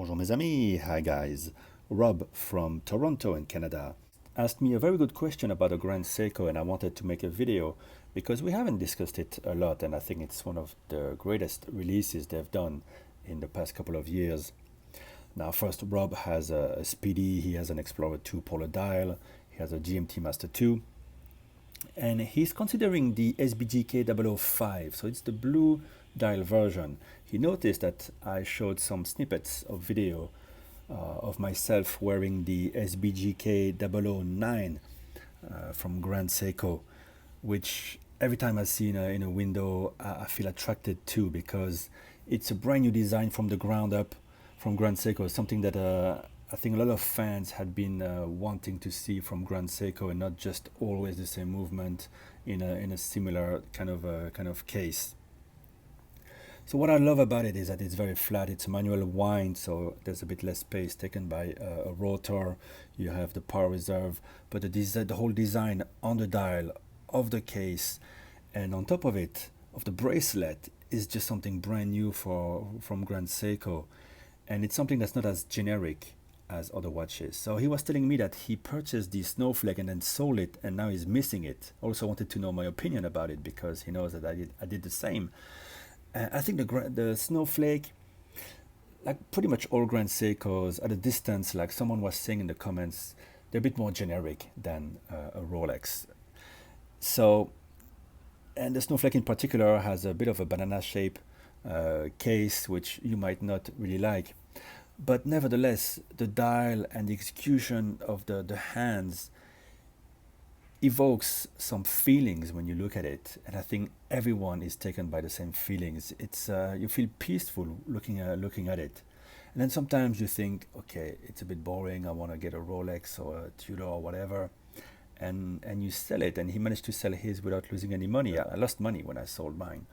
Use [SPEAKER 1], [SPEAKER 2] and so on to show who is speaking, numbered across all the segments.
[SPEAKER 1] Bonjour mes amis, hi guys. Rob from Toronto in Canada asked me a very good question about the Grand Seiko, and I wanted to make a video because we haven't discussed it a lot, and I think it's one of the greatest releases they've done in the past couple of years. Now first, Rob has a Speedy, he has an Explorer 2 Polar Dial, he has a GMT Master 2, and he's considering the SBGK005, so it's the blue dial version. He noticed that I showed some snippets of video of myself wearing the SBGK009 from Grand Seiko, which every time I see in a window, I feel attracted to because it's a brand new design from the ground up from Grand Seiko, something that I think a lot of fans had been wanting to see from Grand Seiko, and not just always the same movement in a similar kind of case. So what I love about it is that it's very flat. It's a manual wind, so there's a bit less space taken by a rotor. You have the power reserve, but the whole design on the dial of the case, and on top of it, of the bracelet, is just something brand new from Grand Seiko, and it's something that's not as generic as other watches. So he was telling me that he purchased the snowflake and then sold it, and now he's missing it. Also wanted to know my opinion about it because he knows that I did the same. I think the snowflake, like pretty much all Grand Seikos, at a distance, like someone was saying in the comments, they're a bit more generic than a Rolex. So, and the snowflake in particular has a bit of a banana shape case, which you might not really like. But nevertheless, the dial and the execution of the hands evokes some feelings when you look at it, and I think everyone is taken by the same feelings. It's you feel peaceful looking at it, and then sometimes you think, okay, it's a bit boring. I want to get a Rolex or a Tudor or whatever, and you sell it. And he managed to sell his without losing any money. I lost money when I sold mine.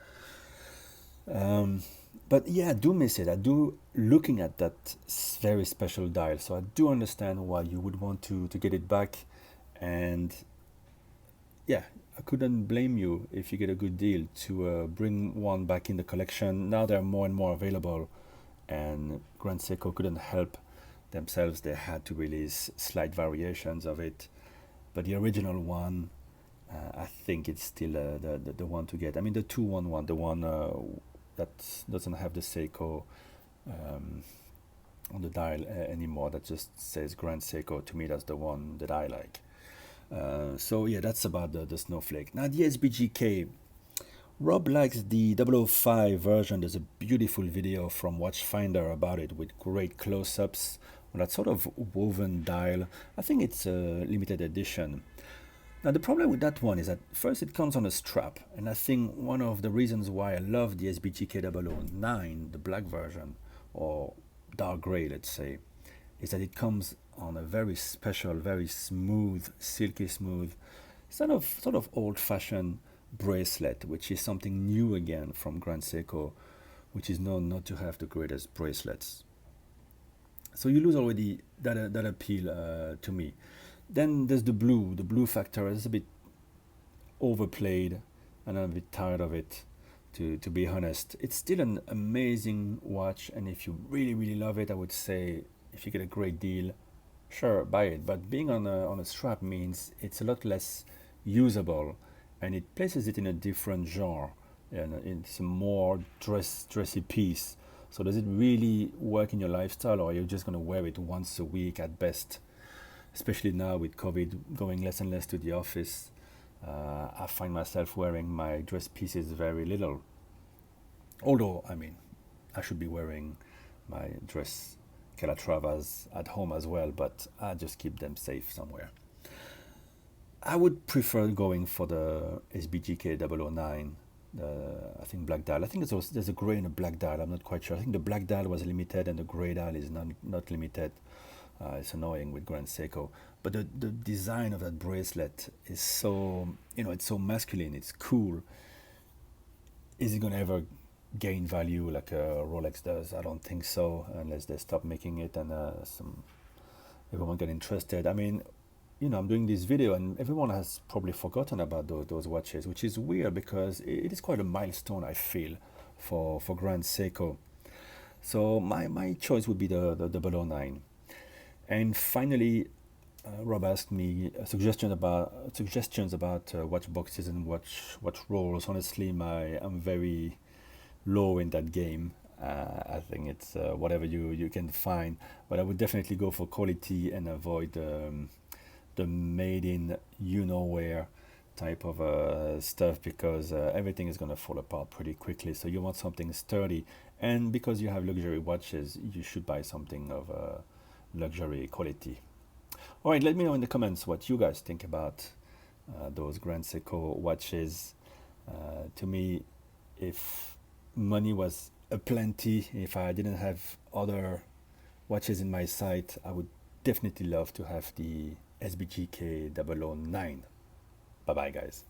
[SPEAKER 1] But yeah, I do miss it. I do looking at that very special dial. So I do understand why you would want to get it back, and yeah, I couldn't blame you if you get a good deal to bring one back in the collection. Now there are more and more available, and Grand Seiko couldn't help themselves. They had to release slight variations of it, but the original one, I think it's still the one to get. I mean, the 211, the one that doesn't have the Seiko on the dial anymore, that just says Grand Seiko. To me, that's the one that I like. So yeah, that's about the snowflake. Now the SBGK, Rob likes the 005 version. There's a beautiful video from Watchfinder about it with great close-ups on that sort of woven dial. I think it's a limited edition. Now the problem with that one is that first it comes on a strap, and I think one of the reasons why I love the SBGK009, the black version, or dark gray, let's say, is that it comes on a very special, very smooth, silky smooth, sort of old-fashioned bracelet, which is something new again from Grand Seiko, which is known not to have the greatest bracelets. So you lose already that appeal to me. Then there's the blue factor is a bit overplayed, and I'm a bit tired of it, to be honest. It's still an amazing watch, and if you really love it, I would say if you get a great deal, sure, buy it. But being on a strap means it's a lot less usable, and it places it in a different genre, and it's a more dressy piece. So does it really work in your lifestyle, or are you just going to wear it once a week at best? Especially now with COVID, going less and less to the office, I find myself wearing my dress pieces very little. Although, I mean, I should be wearing my dress Calatravas at home as well, but I just keep them safe somewhere. I would prefer going for the SBGK009, I think black dial. I think there's a gray and a black dial. I'm not quite sure. I think the black dial was limited and the gray dial is not limited. It's annoying with Grand Seiko, but the design of that bracelet is so, it's so masculine. It's cool. Is it gonna ever gain value like a Rolex does? I don't think so, unless they stop making it and everyone get interested. I mean, I'm doing this video and everyone has probably forgotten about those watches, which is weird because it is quite a milestone, I feel, for Grand Seiko. So my choice would be the 009. And finally, Rob asked me suggestions about watch boxes and watch rolls. Honestly, I'm very low in that game. I think it's whatever you can find, but I would definitely go for quality and avoid the made in you know where type of stuff, because everything is going to fall apart pretty quickly. So you want something sturdy, and because you have luxury watches, you should buy something of luxury quality. All right, let me know in the comments what you guys think about those Grand Seiko watches. To me, if money was a plenty, if I didn't have other watches in my sight, I would definitely love to have the SBGK009. Bye bye, guys.